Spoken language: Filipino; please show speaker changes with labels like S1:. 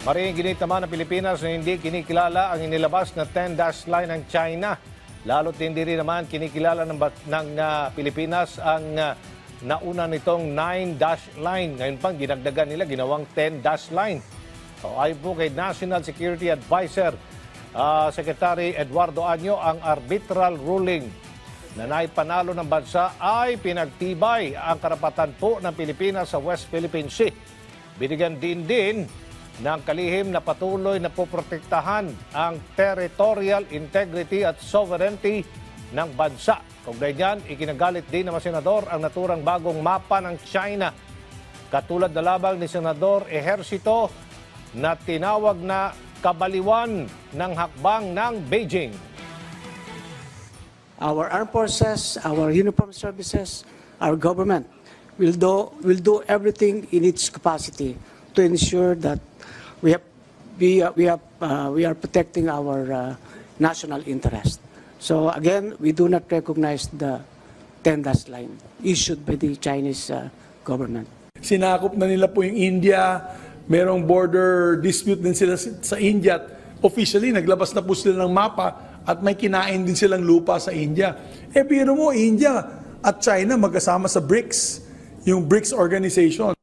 S1: Maring ginit naman ng Pilipinas na hindi kinikilala ang inilabas na 10-dash line ng China. Lalo't hindi rin naman kinikilala ng Pilipinas ang nauna nitong 9-dash line. Ngayon pang ginagdagan nila, ginawang 10-dash line. So, ayon po kay National Security Advisor, Secretary Eduardo Año, ang arbitral ruling na naipanalo ng bansa ay pinagtibay ang karapatan po ng Pilipinas sa West Philippine Sea. Binigyan din ng kalihim na patuloy na poprotektahan ang territorial integrity at sovereignty ng bansa. Kaugnay niyan, ikinagalit din ng mga senador ang naturang bagong mapa ng China. Katulad na labang ni Senador Ejercito na tinawag na kabaliwan ng hakbang ng Beijing.
S2: Our armed forces, our uniformed services, our government will do everything in its capacity to ensure that we are protecting our national interest. So again, we do not recognize the 10-dash line issued by the Chinese government.
S3: Sinakop na nila po yung India, merong border dispute din sila sa India. Officially, naglabas na po sila ng mapa at may kinain din silang lupa sa India. Biro mo, India at China magkasama sa BRICS, yung BRICS organization.